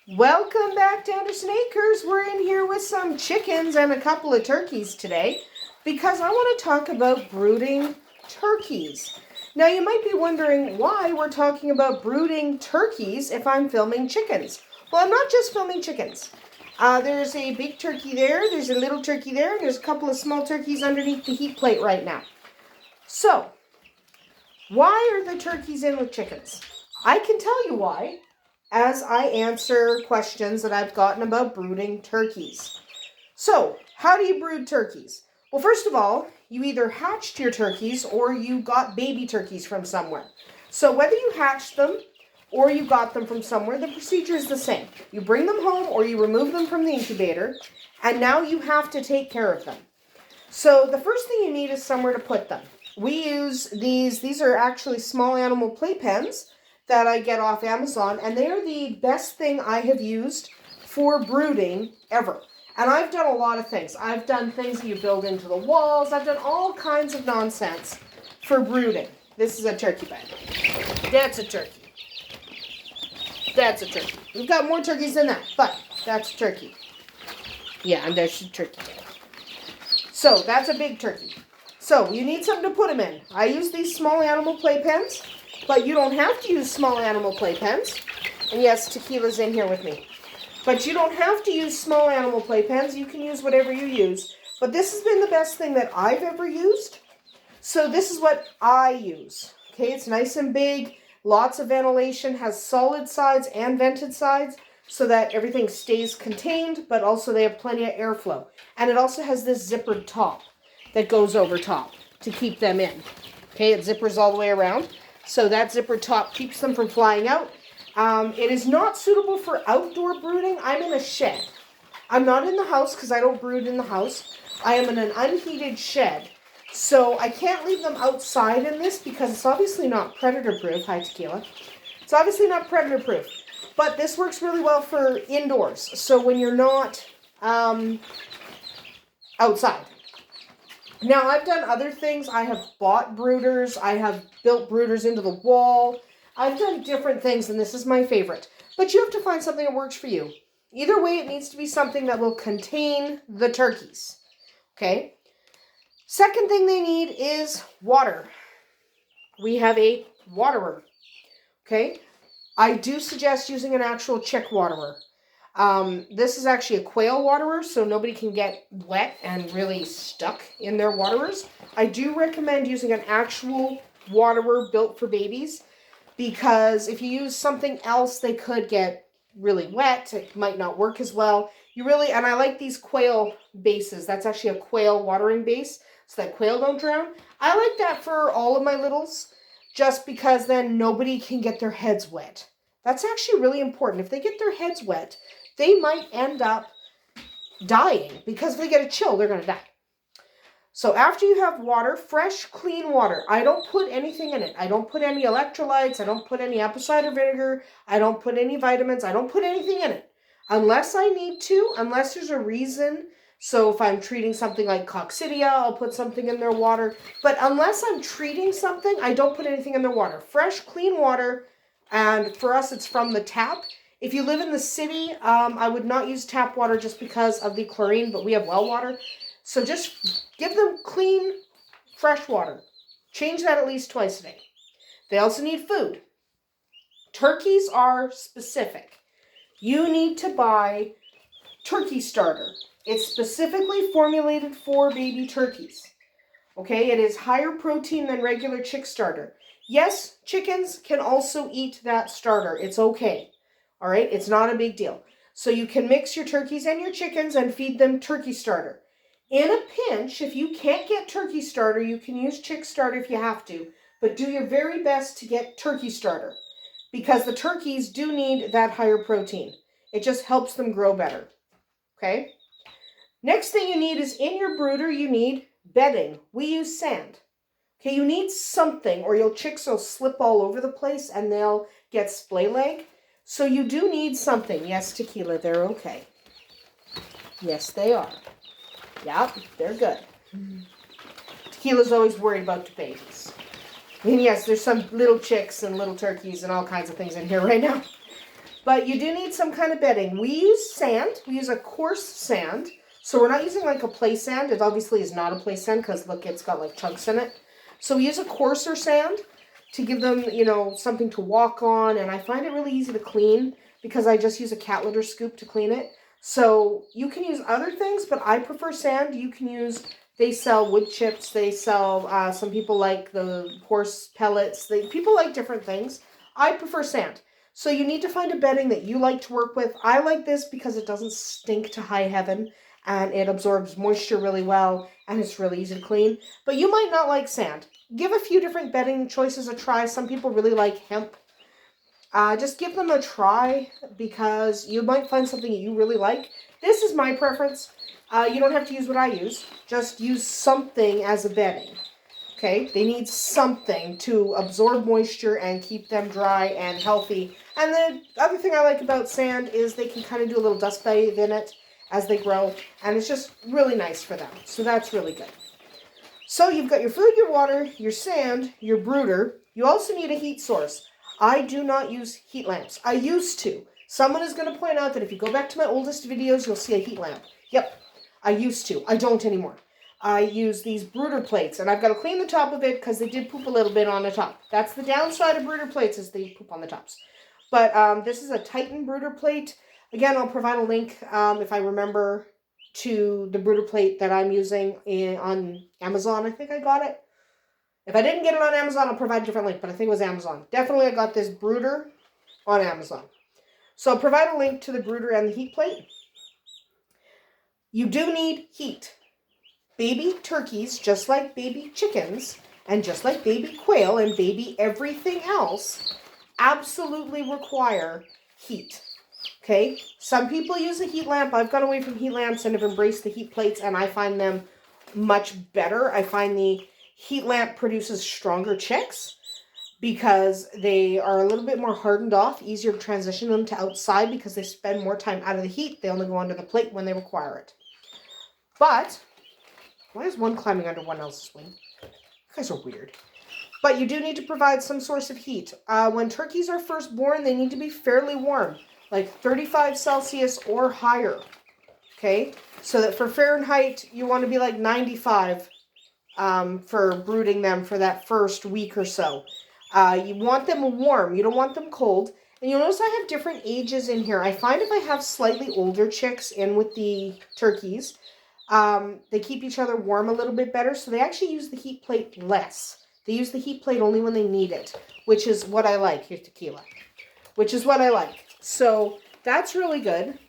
Welcome back to Andersen Acres. We're in here with some chickens and a couple of turkeys today because I want to talk about brooding turkeys. Now you might be wondering why we're talking about brooding turkeys if I'm filming chickens. Well, I'm not just filming chickens. There's a big turkey there, there's a little turkey there, and there's a couple of small turkeys underneath the heat plate right now. So, why are the turkeys in with chickens? I can tell you why as I answer questions that I've gotten about brooding turkeys. So, how do you brood turkeys? Well, first of all, you either hatched your turkeys or you got baby turkeys from somewhere. So whether you hatched them or you got them from somewhere, the procedure is the same. You bring them home or you remove them from the incubator, and now you have to take care of them. So the first thing you need is somewhere to put them. We use these are actually small animal playpens that I get off Amazon, and they are the best thing I have used for brooding ever. And I've done a lot of things. I've done things that you build into the walls. I've done all kinds of nonsense for brooding. This is a turkey bed. That's a turkey. That's a turkey. We've got more turkeys than that, but that's a turkey. Yeah, and there's a turkey. So that's a big turkey. So you need something to put them in. I use these small animal playpens. But you don't have to use small animal playpens. And yes, Tequila's in here with me. But you don't have to use small animal playpens. You can use whatever you use. But this has been the best thing that I've ever used. So this is what I use. Okay, it's nice and big. Lots of ventilation. Has solid sides and vented sides so that everything stays contained. But also they have plenty of airflow. And it also has this zippered top that goes over top to keep them in. Okay, it zippers all the way around. So that zipper top keeps them from flying out. It is not suitable for outdoor brooding. I'm in a shed. I'm not in the house because I don't brood in the house. I am in an unheated shed. So I can't leave them outside in this because it's obviously not predator proof. Hi, Tequila. It's obviously not predator proof. But this works really well for indoors. So when you're not outside. Now, I've done other things. I have bought brooders. I have built brooders into the wall. I've done different things, and this is my favorite. But you have to find something that works for you. Either way, it needs to be something that will contain the turkeys. Okay? Second thing they need is water. We have a waterer. Okay? I do suggest using an actual chick waterer. This is actually a quail waterer, so nobody can get wet and really stuck in their waterers. I do recommend using an actual waterer built for babies, because if you use something else, they could get really wet. It might not work as well. And I like these quail bases. That's actually a quail watering base, so that quail don't drown. I like that for all of my littles, just because then nobody can get their heads wet. That's actually really important. If they get their heads wet, they might end up dying, because if they get a chill, they're going to die. So after you have water, fresh, clean water. I don't put anything in it. I don't put any electrolytes. I don't put any apple cider vinegar. I don't put any vitamins. I don't put anything in it. Unless I need to, unless there's a reason. So if I'm treating something like coccidia, I'll put something in their water. But unless I'm treating something, I don't put anything in their water. Fresh, clean water. And for us, it's from the tap. If you live in the city, I would not use tap water just because of the chlorine, but we have well water. So just give them clean, fresh water. Change that at least twice a day. They also need food. Turkeys are specific. You need to buy turkey starter. It's specifically formulated for baby turkeys. Okay, it is higher protein than regular chick starter. Yes, chickens can also eat that starter. It's okay. All right, it's not a big deal. So you can mix your turkeys and your chickens and feed them turkey starter. In a pinch, if you can't get turkey starter, you can use chick starter if you have to. But do your very best to get turkey starter, because the turkeys do need that higher protein. It just helps them grow better. Okay? Next thing you need is in your brooder, you need bedding. We use sand. Okay, you need something or your chicks will slip all over the place and they'll get splay leg. So you do need something. Yes, Tequila, they're okay. Yes, they are. Yep, they're good. Tequila's always worried about the babies. And yes, there's some little chicks and little turkeys and all kinds of things in here right now. But you do need some kind of bedding. We use sand. We use a coarse sand. So we're not using like a play sand. It obviously is not a play sand because look, it's got like chunks in it. So we use a coarser sand to give them, you know, something to walk on. And I find it really easy to clean because I just use a cat litter scoop to clean it. So you can use other things, but I prefer sand. You can use, they sell wood chips. They sell, some people like the horse pellets. People like different things. I prefer sand. So you need to find a bedding that you like to work with. I like this because it doesn't stink to high heaven and it absorbs moisture really well and it's really easy to clean. But you might not like sand. Give a few different bedding choices a try. Some people really like hemp. Just give them a try because you might find something that you really like. This is my preference. You don't have to use what I use. Just use something as a bedding. Okay, they need something to absorb moisture and keep them dry and healthy. And the other thing I like about sand is they can kind of do a little dust bathe in it as they grow. And it's just really nice for them. So that's really good. So you've got your food, your water, your sand, your brooder. You also need a heat source. I do not use heat lamps. I used to. Someone is going to point out that if you go back to my oldest videos, you'll see a heat lamp. Yep, I used to. I don't anymore. I use these brooder plates, and I've got to clean the top of it because they did poop a little bit on the top. That's the downside of brooder plates is they poop on the tops. But this is a Titan brooder plate. Again, I'll provide a link if I remember to the brooder plate that I'm using on Amazon. I think I got it. If I didn't get it on Amazon, I'll provide a different link, but I think it was Amazon. Definitely I got this brooder on Amazon. So I'll provide a link to the brooder and the heat plate. You do need heat. Baby turkeys, just like baby chickens, and just like baby quail and baby everything else, absolutely require heat. Okay? Some people use a heat lamp. I've gone away from heat lamps and have embraced the heat plates, and I find them much better. I find the heat lamp produces stronger chicks because they are a little bit more hardened off, easier to transition them to outside because they spend more time out of the heat. They only go under the plate when they require it. But why is one climbing under one else's wing? You guys are weird. But you do need to provide some source of heat. When turkeys are first born, they need to be fairly warm, like 35 Celsius or higher. Okay? So that for Fahrenheit, you want to be like 95 for brooding them for that first week or so. You want them warm. You don't want them cold. And you'll notice I have different ages in here. I find if I have slightly older chicks in with the turkeys, they keep each other warm a little bit better, so they actually use the heat plate less. They use the heat plate only when they need it, which is what I like. Here's tequila. Which is what I like. So that's really good.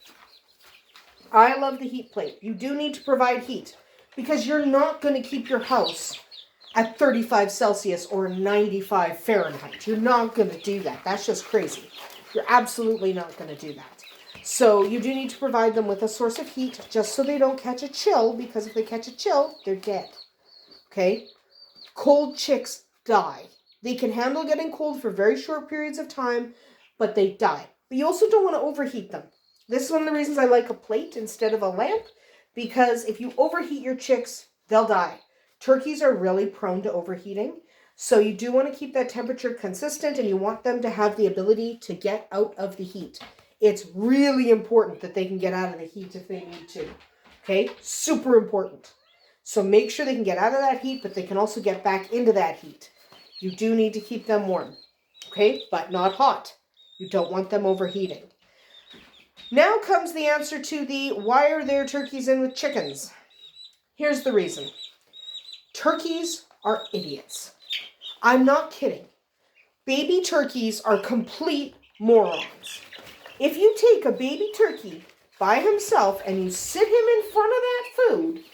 I love the heat plate. You do need to provide heat because you're not going to keep your house at 35 Celsius or 95 Fahrenheit. You're not going to do that. That's just crazy. You're absolutely not going to do that. So you do need to provide them with a source of heat just so they don't catch a chill, because if they catch a chill, they're dead. Okay? Cold chicks die. They can handle getting cold for very short periods of time, but they die. But you also don't want to overheat them. This is one of the reasons I like a plate instead of a lamp, because if you overheat your chicks, they'll die. Turkeys are really prone to overheating, so you do want to keep that temperature consistent, and you want them to have the ability to get out of the heat. It's really important that they can get out of the heat if they need to. Okay? Super important. So make sure they can get out of that heat, but they can also get back into that heat. You do need to keep them warm. Okay? But not hot. You don't want them overheating. Now comes the answer to the why are there turkeys in with chickens? Here's the reason. Turkeys are idiots. I'm not kidding. Baby turkeys are complete morons. If you take a baby turkey by himself and you sit him in front of that food,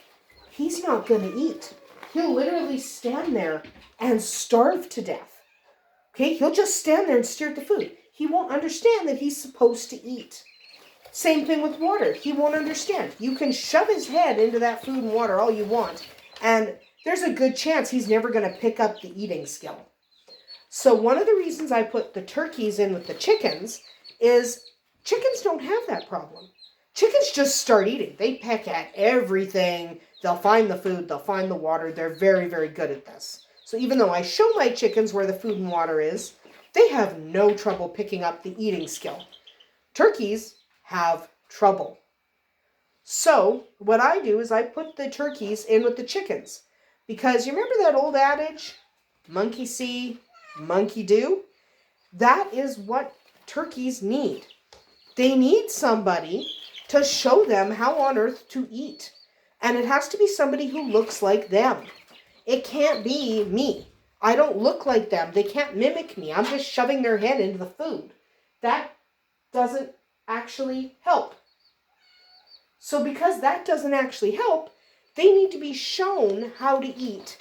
he's not going to eat. He'll literally stand there and starve to death. Okay? He'll just stand there and stare at the food. He won't understand that he's supposed to eat. Same thing with water. He won't understand. You can shove his head into that food and water all you want, and there's a good chance he's never going to pick up the eating skill. So one of the reasons I put the turkeys in with the chickens is chickens don't have that problem. Chickens just start eating. They peck at everything. They'll find the food. They'll find the water. They're very, very good at this. So even though I show my chickens where the food and water is, they have no trouble picking up the eating skill. Turkeys have trouble. So what I do is I put the turkeys in with the chickens. Because you remember that old adage, monkey see, monkey do? That is what turkeys need. They need somebody to show them how on earth to eat. And it has to be somebody who looks like them. It can't be me. I don't look like them. They can't mimic me. I'm just shoving their head into the food. That doesn't actually help. So because that doesn't actually help, they need to be shown how to eat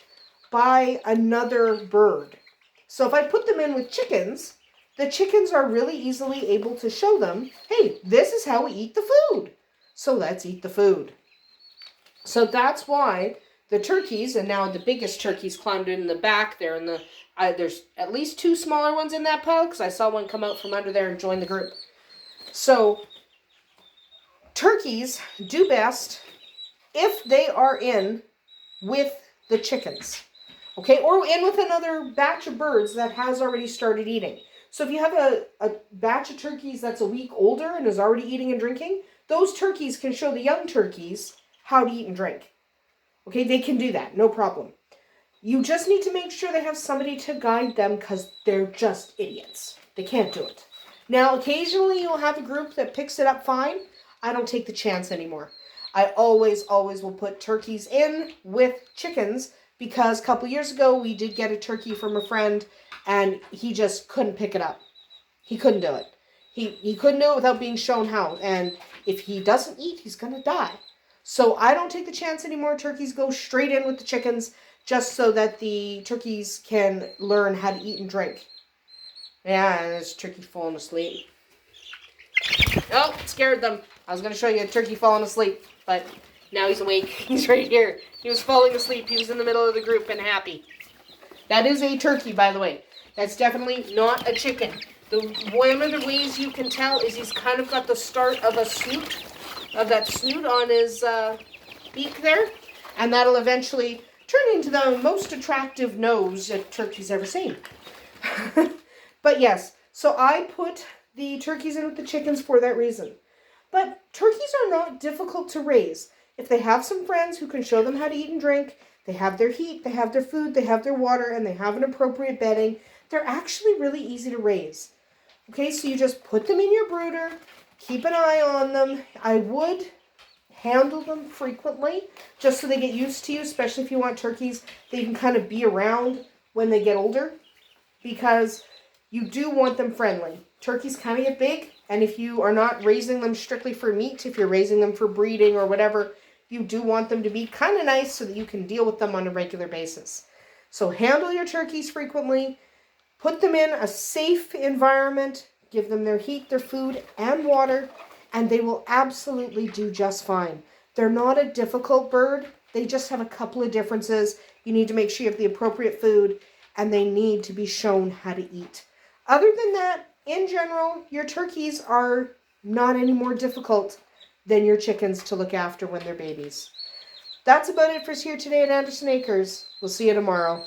by another bird. So if I put them in with chickens, the chickens are really easily able to show them, hey, this is how we eat the food. So let's eat the food. So that's why the turkeys, and now the biggest turkeys climbed in the back there, and there's at least 2 smaller ones in that pile, because I saw one come out from under there and join the group. So turkeys do best if they are in with the chickens, okay, or in with another batch of birds that has already started eating. So if you have a batch of turkeys that's a week older and is already eating and drinking, those turkeys can show the young turkeys how to eat and drink. Okay, they can do that, no problem. You just need to make sure they have somebody to guide them because they're just idiots. They can't do it. Now, occasionally you'll have a group that picks it up fine. I don't take the chance anymore. I always will put turkeys in with chickens because a couple years ago we did get a turkey from a friend and he just couldn't pick it up. He couldn't do it. He couldn't do it without being shown how. And if he doesn't eat, he's going to die. So I don't take the chance anymore. Turkeys go straight in with the chickens just so that the turkeys can learn how to eat and drink. Yeah, and this turkey falling asleep. Oh, it scared them. I was going to show you a turkey falling asleep, but now he's awake. He's right here. He was falling asleep. He was in the middle of the group and happy. That is a turkey, by the way. That's definitely not a chicken. One of the ways you can tell is he's kind of got the start of a snoot, of that snoot on his beak there, and that'll eventually turn into the most attractive nose a turkey's ever seen. But yes, so I put the turkeys in with the chickens for that reason. But turkeys are not difficult to raise. If they have some friends who can show them how to eat and drink, they have their heat, they have their food, they have their water, and they have an appropriate bedding, they're actually really easy to raise. Okay, so you just put them in your brooder, keep an eye on them. I would handle them frequently just so they get used to you, especially if you want turkeys they can kind of be around when they get older, because you do want them friendly. Turkeys kind of get big, and if you are not raising them strictly for meat, if you're raising them for breeding or whatever, you do want them to be kind of nice so that you can deal with them on a regular basis. So handle your turkeys frequently, put them in a safe environment, give them their heat, their food, and water, and they will absolutely do just fine. They're not a difficult bird. They just have a couple of differences. You need to make sure you have the appropriate food, and they need to be shown how to eat. Other than that, in general, your turkeys are not any more difficult than your chickens to look after when they're babies. That's about it for us here today at Andersen Acres. We'll see you tomorrow.